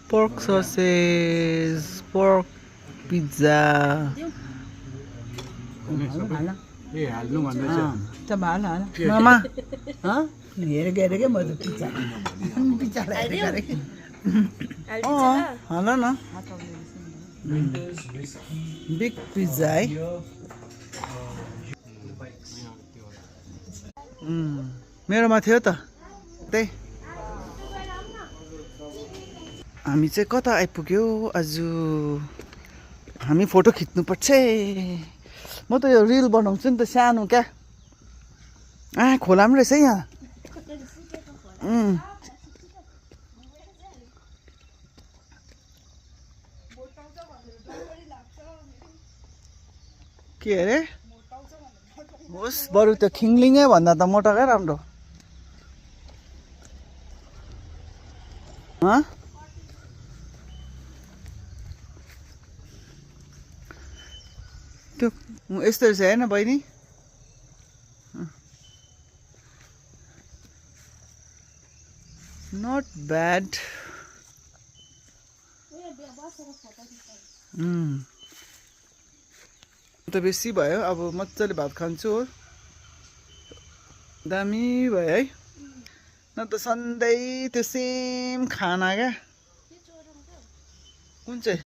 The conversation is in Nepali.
Pork sausage, pork pizza. Mama. Hala na. Big pizza है मेरोमा थियो त त्यही हामी चाहिँ कता आइपुग्यो आज हामी फोटो खिच्नु पर्छ म त यो रिल बनाउँछु नि त सानो क्या खोला पनि रहेछ है यहाँ के अरे होस् बरु त्यो खिङलिङै भन्दा त मोटाकै राम्रो त्यो यस्तो रहेछ होइन बहिनी नट ब्याड त बेसी भयो अब मजाले भात खान्छु हो दामी भयो है न त सधैँ त्यो सेम खाना क्या कुन चाहिँ